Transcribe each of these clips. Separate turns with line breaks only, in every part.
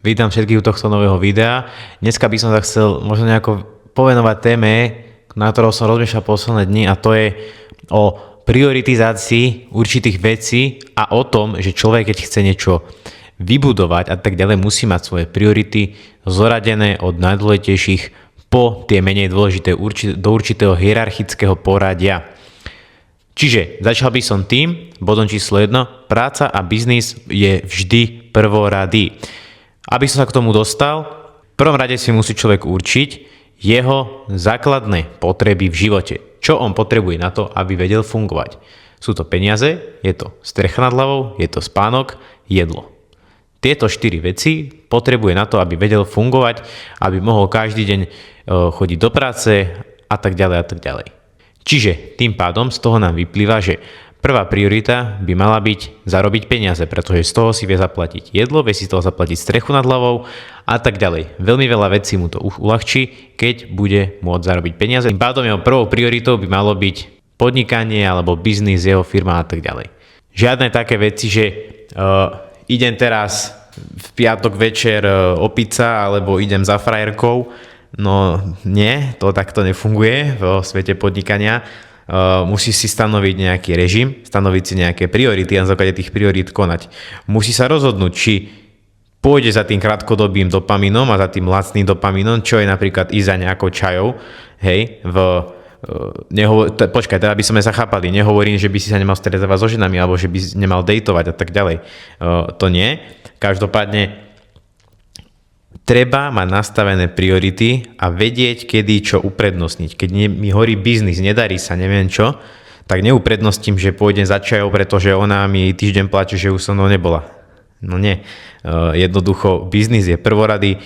Vítam všetkých u tohto nového videa. Dneska by som sa chcel možno nejako povenovať téme, na ktorou som rozmýšľal posledné dni, a to je o prioritizácii určitých vecí a o tom, že človek, keď chce niečo vybudovať a tak ďalej, musí mať svoje priority zoradené od najdôležitejších po tie menej dôležité do určitého hierarchického poradia. Čiže začal by som tým, bodom číslo 1, práca a biznis je vždy prvoradý. Aby som sa k tomu dostal, v prvom rade si musí človek určiť jeho základné potreby v živote. Čo on potrebuje na to, aby vedel fungovať. Sú to peniaze, je to strecha nad hlavou, je to spánok, jedlo. Tieto 4 veci potrebuje na to, aby vedel fungovať, aby mohol každý deň chodiť do práce a tak ďalej a tak ďalej. Čiže tým pádom z toho nám vyplýva, že prvá priorita by mala byť zarobiť peniaze, pretože z toho si vie zaplatiť jedlo, vie si z toho zaplatiť strechu nad hlavou a tak ďalej. Veľmi veľa vecí mu to už uľahčí, keď bude môcť zarobiť peniaze. Tým pádom jeho prvou prioritou by malo byť podnikanie alebo biznis, jeho firma a tak ďalej. Žiadne také veci, že idem teraz v piatok večer opiť sa alebo idem za frajerkou. No nie, to takto nefunguje vo svete podnikania. Musíš si stanoviť nejaký režim, stanoviť si nejaké priority a na základe tých priorít konať. Musí sa rozhodnúť, či pôjde za tým krátkodobým dopamínom a za tým lacným dopamínom, čo je napríklad ísť za nejakou čajou. Hej, počkaj, teda by sme sa chápali, nehovorím, že by si sa nemal stretávať so ženami alebo že by si nemal dejtovať a tak ďalej. To nie. Každopádne treba mať nastavené priority a vedieť, kedy čo uprednostniť. Keď mi horí biznis, nedarí sa, neviem čo, tak neuprednostním, že pôjdem za čajou, pretože ona mi týždeň plače, že už so mnou nebola. No nie. Jednoducho, biznis je prvorady,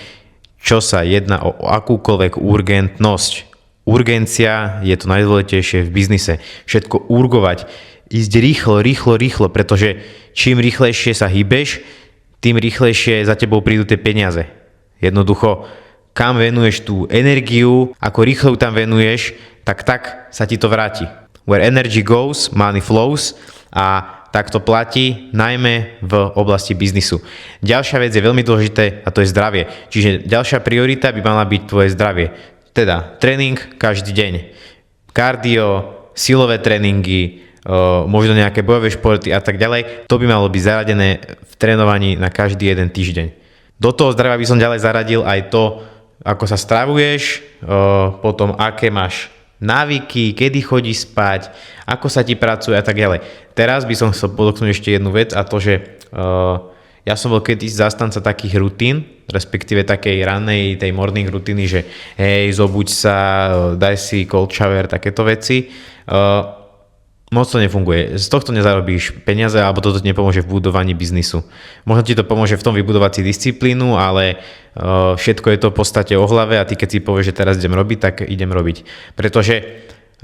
čo sa jedná o akúkoľvek urgentnosť. Urgencia je to najdôležitejšie v biznise. Všetko urgovať, ísť rýchlo, pretože čím rýchlejšie sa hýbeš, tým rýchlejšie za tebou prídu tie peniaze. Jednoducho, kam venuješ tú energiu, ako rýchlo tam venuješ, tak sa ti to vráti. Where energy goes, money flows, a tak to platí najmä v oblasti biznisu. Ďalšia vec je veľmi dôležité a to je zdravie. Čiže ďalšia priorita by mala byť tvoje zdravie. Teda tréning každý deň. Kardio, silové tréningy, možno nejaké bojové športy a tak ďalej. To by malo byť zaradené v trénovaní na každý jeden týždeň. Do toho zdravia by som ďalej zaradil aj to, ako sa stravuješ, potom aké máš návyky, kedy chodíš spať, ako sa ti pracuje a tak ďalej. Teraz by som chcel podotknúť ešte jednu vec, a to, že ja som bol kedyś zastanca takých rutín, respektíve takej ranej, tej morning rutiny, že hej, zobuď sa, daj si cold shower, takéto veci. Moc to nefunguje. Z tohto nezarobíš peniaze alebo toto ti nepomôže v budovaní biznisu. Možno ti to pomôže v tom vybudovať si disciplínu, ale všetko je to v podstate o hlave a ty keď si povieš, že teraz idem robiť, tak idem robiť. Pretože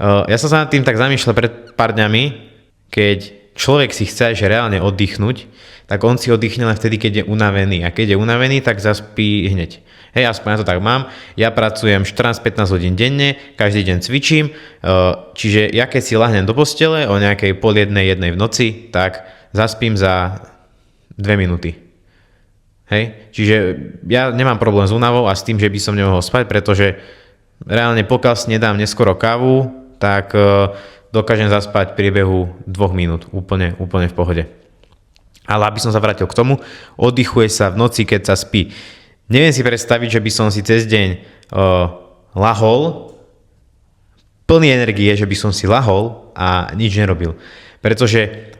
ja som sa nad tým tak zamýšľal pred pár dňami, keď človek si chce že reálne oddychnúť, tak on si oddychne len vtedy, keď je unavený. A keď je unavený, tak zaspí hneď. Hej, aspoň ja to tak mám. Ja pracujem 14-15 hodín denne, každý deň cvičím, čiže ja keď si lahnem do postele o nejakej 12:30 v noci, tak zaspím za 2 minúty. Hej, čiže ja nemám problém s únavou a s tým, že by som nemohol spať, pretože reálne pokiaľ si nedám neskoro kávu, tak dokážem zaspať v priebehu 2 minút, úplne v pohode. Ale aby som sa vrátil k tomu, oddychuje sa v noci, keď sa spí. Neviem si predstaviť, že by som si cez deň lahol plný energie, že by som si lahol a nič nerobil. Pretože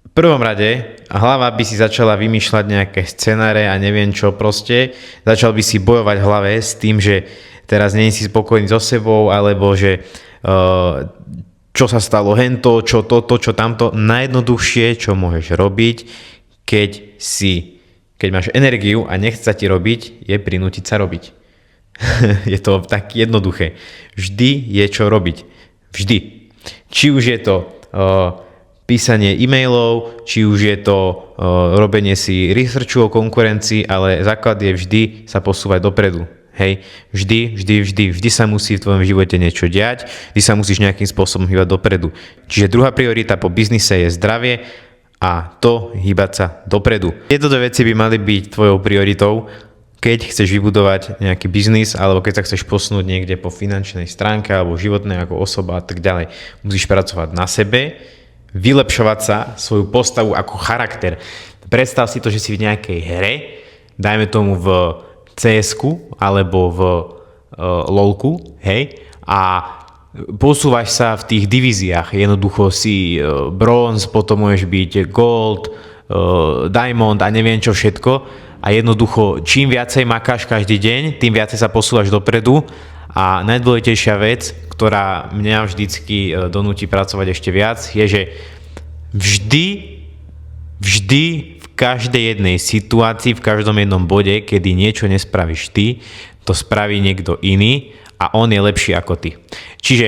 v prvom rade hlava by si začala vymýšľať nejaké scenáre a neviem čo proste. Začal by si bojovať v hlave s tým, že teraz nie si spokojný so sebou, alebo že čo sa stalo hento, čo toto, čo tamto. Najjednoduchšie, čo môžeš robiť, keď máš energiu a nechce sa ti robiť, je prinútiť sa robiť. Je to tak jednoduché. Vždy je čo robiť. Vždy. Či už je to písanie e-mailov, či už je to robenie si researchu o konkurencii, ale základ je vždy sa posúvať dopredu. Hej, vždy sa musí v tvojom živote niečo diať, vždy sa musíš nejakým spôsobom hýbať dopredu. Čiže druhá priorita po biznise je zdravie a to hýbať sa dopredu. Tieto dve veci by mali byť tvojou prioritou, keď chceš vybudovať nejaký biznis alebo keď sa chceš posunúť niekde po finančnej stránke alebo životnej ako osoba a tak ďalej. Musíš pracovať na sebe, vylepšovať sa, svoju postavu ako charakter. Predstav si to, že si v nejakej hre, dajme tomu v CS-ku alebo v LoLku, hej, a posúvaš sa v tých divíziách. Jednoducho si bronz, potom môžeš byť gold, diamond a neviem čo všetko. A jednoducho, čím viacej makáš každý deň, tým viacej sa posúvaš dopredu. A najdôležitejšia vec, ktorá mňa vždycky donúti pracovať ešte viac, je, že vždy v každej jednej situácii, v každom jednom bode, kedy niečo nespravíš ty, to spraví niekto iný a on je lepší ako ty. Čiže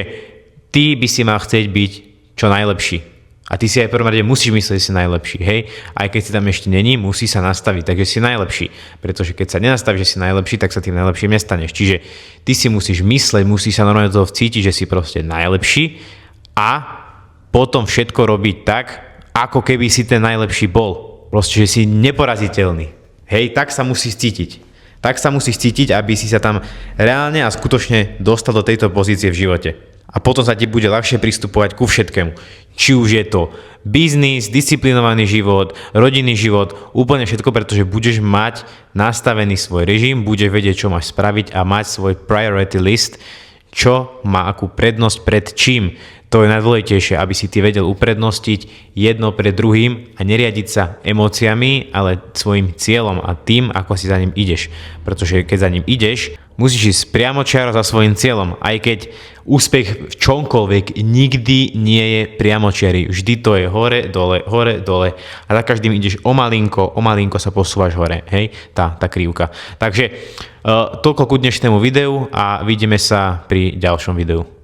ty by si mal chcieť byť čo najlepší. A ty si aj v prvom rade musíš myslieť, že si najlepší, hej? Aj keď si tam ešte není, musí sa nastaviť, takže si najlepší. Pretože keď sa nenastavíš, že si najlepší, tak sa tým najlepším nestaneš. Čiže ty si musíš mysleť, musíš sa normálne toho vcítiť, že si proste najlepší a potom všetko robiť tak, ako keby si ten najlepší bol. Proste, že si neporaziteľný. Hej, tak sa musíš cítiť. Tak sa musíš cítiť, aby si sa tam reálne a skutočne dostal do tejto pozície v živote. A potom sa ti bude ľahšie pristupovať ku všetkému. Či už je to biznis, disciplinovaný život, rodinný život, úplne všetko, pretože budeš mať nastavený svoj režim, budeš vedieť, čo máš spraviť a mať svoj priority list, čo má akú prednosť pred čím. To je najdôležitejšie, aby si ty vedel uprednostiť jedno pred druhým a neriadiť sa emóciami, ale svojim cieľom a tým, ako si za ním ideš. Pretože keď za ním ideš, musíš ísť priamočiaro za svojím cieľom, aj keď úspech v čomkoľvek nikdy nie je priamočiary. Vždy to je hore, dole a za každým ideš o malinko sa posúvaš hore, hej, tá krivka. Takže toľko ku dnešnému videu a vidíme sa pri ďalšom videu.